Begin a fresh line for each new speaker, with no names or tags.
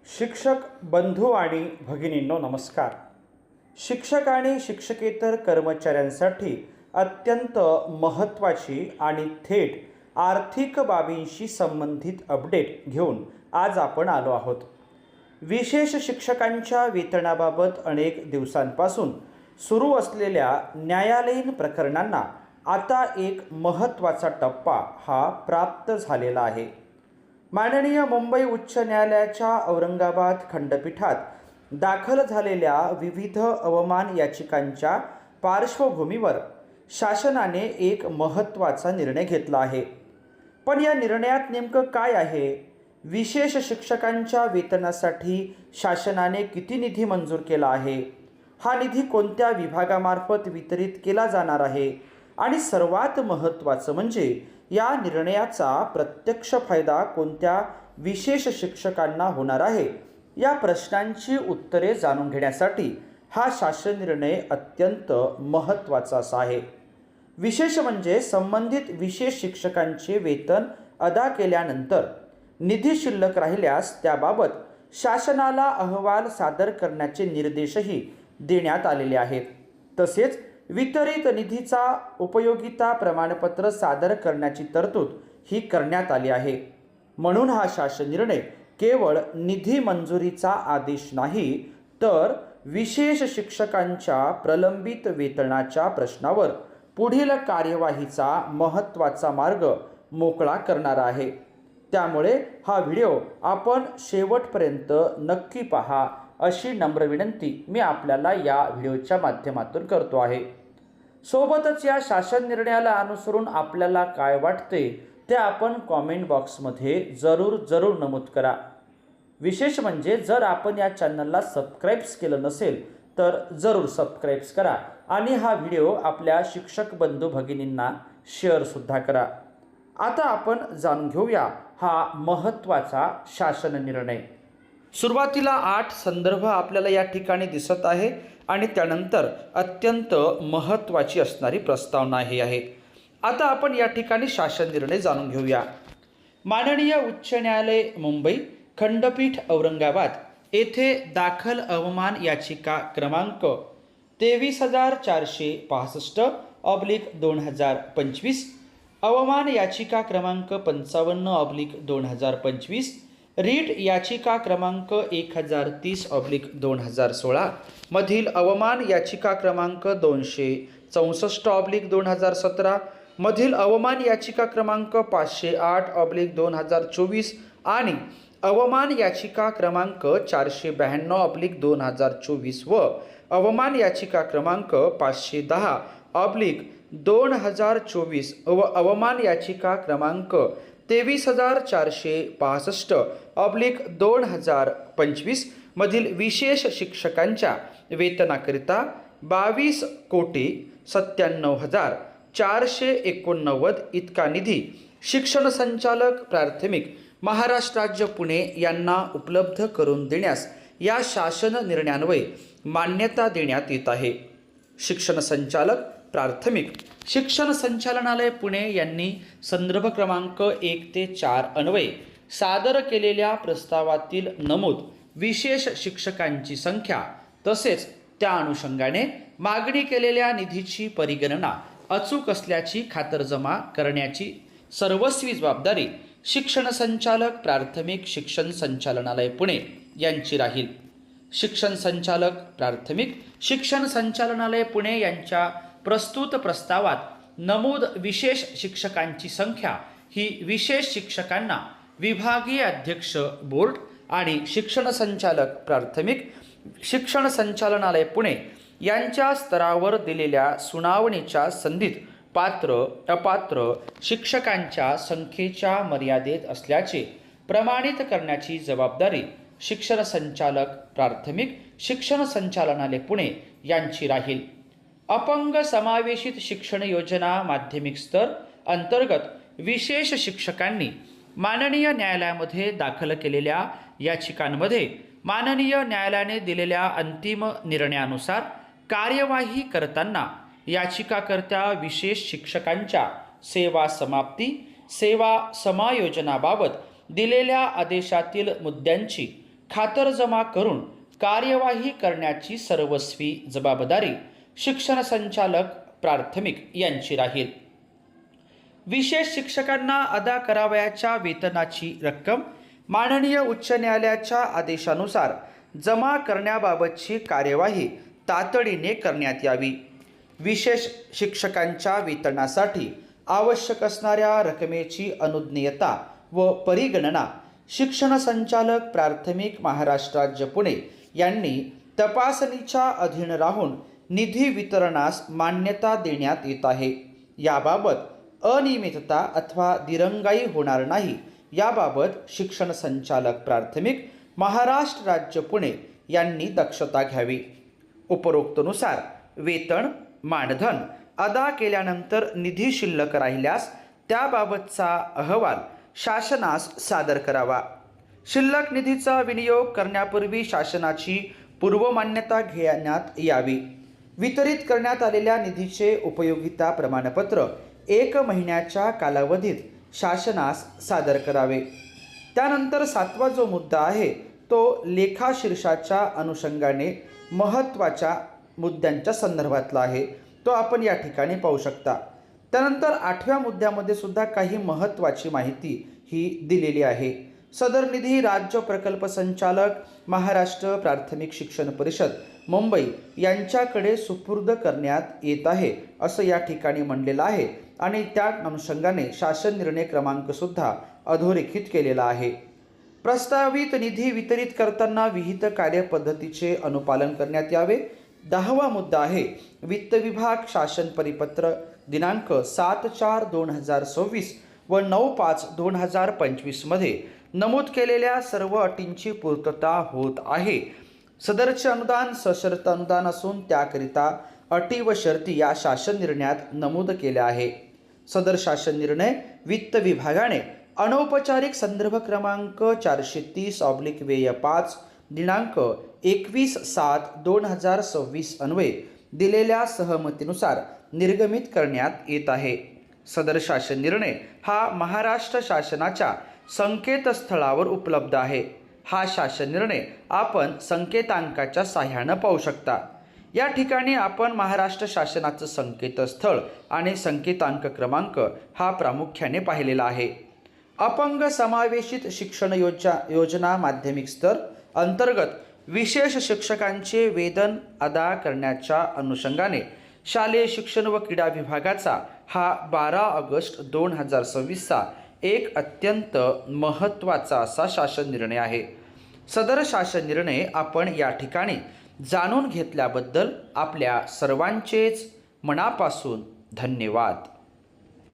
शिक्षक बंधू आणि भगिनींनो नमस्कार. शिक्षक आणि शिक्षकेतर कर्मचाऱ्यांसाठी अत्यंत महत्त्वाची आणि थेट आर्थिक बाबींशी संबंधित अपडेट घेऊन आज आपण आलो आहोत. विशेष शिक्षकांच्या वेतनाबाबत अनेक दिवसांपासून सुरू असलेल्या न्यायालयीन प्रकरणांना आता एक महत्त्वाचा टप्पा हा प्राप्त झालेला आहे. माननीय मुंबई उच्च न्यायालयाच्या औरंगाबाद खंडपीठात दाखल झालेल्या विविध अवमान याचिकांच्या पार्श्वभूमीवर शासनाने एक महत्त्वाचा निर्णय घेतला आहे. पण या निर्णयात नेमकं काय आहे? विशेष शिक्षकांच्या वेतनासाठी शासनाने किती निधी मंजूर केला आहे? हा निधी कोणत्या विभागामार्फत वितरित केला जाणार आहे? आणि सर्वात महत्त्वाचं म्हणजे या निर्णयाचा प्रत्यक्ष फायदा कोणत्या विशेष शिक्षकांना होणार आहे? या प्रश्नांची उत्तरे जाणून घेण्यासाठी हा शासन निर्णय अत्यंत महत्त्वाचा असा आहे. विशेष म्हणजे संबंधित विशेष शिक्षकांचे वेतन अदा केल्यानंतर निधी शिल्लक राहिल्यास त्याबाबत शासनाला अहवाल सादर करण्याचे निर्देशही देण्यात आलेले आहेत. तसेच वितरित निधीचा उपयोगिता प्रमाणपत्र सादर करण्याची तरतूद ही करण्यात आली आहे. म्हणून हा शासन निर्णय केवळ निधी मंजुरीचा आदेश नाही, तर विशेष शिक्षकांच्या प्रलंबित वेतनाच्या प्रश्नावर पुढील कार्यवाहीचा महत्त्वाचा मार्ग मोकळा करणारा आहे. त्यामुळे हा व्हिडिओ आपण शेवटपर्यंत नक्की पहा अशी नम्र विनंती मी आपल्याला या व्हिडिओच्या माध्यमातून करतो आहे. सोबतच या शासन निर्णयाला अनुसरून आपल्याला काय वाटते ते आपण कॉमेंट बॉक्समध्ये जरूर नमूद करा. विशेष म्हणजे जर आपण या चॅनलला सबस्क्राईब्स केलं नसेल तर जरूर सबस्क्राईब्स करा आणि हा व्हिडिओ आपल्या शिक्षक बंधू भगिनींना शेअरसुद्धा करा. आता आपण जाणून घेऊया हा महत्त्वाचा शासन निर्णय. सुरुवातीला 8 संदर्भ आपल्याला या ठिकाणी दिसत आहे आणि त्यानंतर अत्यंत महत्त्वाची असणारी प्रस्तावना ही आहे. आता आपण या ठिकाणी शासन निर्णय जाणून घेऊया. माननीय उच्च न्यायालय मुंबई खंडपीठ औरंगाबाद येथे दाखल अवमान याचिका क्रमांक 23,465/2025, अवमान याचिका क्रमांक 55/2025, रीट याचिका क्रमांक 1030/2016 मधील अवमान याचिका क्रमांक 264/2017 मधील अवमान याचिका क्रमांक 508/2024 आणि अवमान याचिका क्रमांक 492/2024 व अवमान याचिका क्रमांक 510/2024 व अवमान याचिका क्रमांक 23,465/2025 मधील विशेष शिक्षकांच्या वेतनाकरिता 22,97,489 इतका निधी शिक्षण संचालक प्राथमिक महाराष्ट्र राज्य पुणे यांना उपलब्ध करून देण्यास या शासन निर्णयान्वये मान्यता देण्यात येत आहे. शिक्षण संचालक प्राथमिक शिक्षण संचालनालय पुणे यांनी संदर्भ क्रमांक 1 ते 4 अन्वये सादर केलेल्या प्रस्तावातील नमूद विशेष शिक्षकांची संख्या तसेच त्या अनुषंगाने मागणी केलेल्या निधीची परिगणना अचूक असल्याची खातरजमा करण्याची सर्वस्वी जबाबदारी शिक्षण संचालक प्राथमिक शिक्षण संचालनालय पुणे यांची राहील. शिक्षण संचालक प्राथमिक शिक्षण संचालनालय पुणे यांच्या प्रस्तुत प्रस्तावात नमूद विशेष शिक्षकांची संख्या ही विशेष शिक्षकांना विभागीय अध्यक्ष बोर्ड आणि शिक्षण संचालक प्राथमिक शिक्षण संचालनालय पुणे यांच्या स्तरावर दिलेल्या सुनावणीच्या संधीत पात्र अपात्र शिक्षकांच्या संख्येच्या मर्यादेत असल्याचे प्रमाणित करण्याची जबाबदारी शिक्षण संचालक प्राथमिक शिक्षण संचालनालय पुणे यांची राहील. अपंग समावेशित शिक्षण योजना माध्यमिक स्तर अंतर्गत विशेष शिक्षकांनी माननीय न्यायालयामध्ये दाखल केलेल्या याचिकांमध्ये माननीय न्यायालयाने दिलेल्या अंतिम निर्णयानुसार कार्यवाही करताना याचिकाकर्त्या विशेष शिक्षकांच्या सेवा समाप्ती सेवा समायोजनाबाबत दिलेल्या आदेशातील मुद्द्यांची खातरजमा करून कार्यवाही करण्याची सर्वस्वी जबाबदारी शिक्षण संचालक प्राथमिक यांची राहील. विशेष शिक्षकांना अदा करावयाच्या वेतनाची रक्कम माननीय उच्च न्यायालयाच्या आदेशानुसार जमा करण्याबाबतची कार्यवाही तातडीने करण्यात यावी. विशेष शिक्षकांच्या वेतनासाठी आवश्यक असणाऱ्या रकमेची अनुज्ञेयता व परिगणना शिक्षण संचालक प्राथमिक महाराष्ट्र राज्य पुणे यांनी तपासणीच्या अधीन राहून निधी वितरणास मान्यता देण्यात येत आहे. याबाबत अनियमितता अथवा दिरंगाई होणार नाही याबाबत शिक्षण संचालक प्राथमिक महाराष्ट्र राज्य पुणे यांनी दक्षता घ्यावी. उपरोक्तनुसार वेतन मानधन अदा केल्यानंतर निधी शिल्लक राहिल्यास त्याबाबतचा अहवाल शासनास सादर करावा. शिल्लक निधीचा विनियोग करण्यापूर्वी शासनाची पूर्वमान्यता घेण्यात यावी. वितरित करण्यात आलेल्या निधीचे उपयोगिता प्रमाणपत्र 1 महिन्याच्या कालावधीत शासनास सादर करावे. त्यानंतर 7वा जो मुद्दा आहे तो लेखाशीर्षाच्या अनुषंगाने महत्त्वाच्या मुद्द्यांच्या संदर्भातला आहे, तो आपण या ठिकाणी पाहू शकता. त्यानंतर 8व्या मुद्द्यामध्ये सुद्धा काही महत्त्वाची माहिती ही दिलेली आहे. सदर निधी राज्य प्रकल्प संचालक महाराष्ट्र प्राथमिक शिक्षण परिषद मुंबई यांच्याकडे सुपूर्द करण्यात येत आहे असं या ठिकाणी म्हणलेलं आहे आणि त्या अनुषंगाने शासन निर्णय क्रमांक सुद्धा अधोरेखित केलेला आहे. प्रस्तावित निधी वितरित करताना विहित कार्यपद्धतीचे अनुपालन करण्यात यावे. 10वा मुद्दा आहे वित्त विभाग शासन परिपत्र दिनांक 7/4/2026 व 9/5/2025 मध्ये नमूद केलेल्या सर्व अटींची पूर्तता होत आहे. सदरचे अनुदान सशर्त अनुदान असून त्याकरिता अटी व शर्ती या शासन निर्णयात नमूद केल्या आहे. सदर शासन निर्णय वित्त विभागाने अनौपचारिक संदर्भ क्रमांक 430/5 दिनांक 21/7/2026 अन्वये दिलेल्या सहमतीनुसार निर्गमित करण्यात येत आहे. सदर शासन निर्णय हा महाराष्ट्र शासनाच्या संकेतस्थळावर उपलब्ध आहे. हा शासन निर्णय आपण संकेतांकाच्या साहाय्याने पाहू शकता. या ठिकाणी आपण महाराष्ट्र शासनाचं संकेतस्थळ आणि संकेतांक क्रमांक हा प्रामुख्याने पाहिलेला आहे. अपंग समावेशित शिक्षण योजना माध्यमिक स्तर अंतर्गत विशेष शिक्षकांचे वेतन अदा करण्याच्या अनुषंगाने शालेय शिक्षण व क्रीडा विभागाचा हा 12 ऑगस्ट 2026 एक अत्यंत महत्त्वाचा असा शासन निर्णय आहे. सदर शासन निर्णय आपण या ठिकाणी जाणून घेतल्याबद्दल आपल्या सर्वांचेच मनापासून धन्यवाद.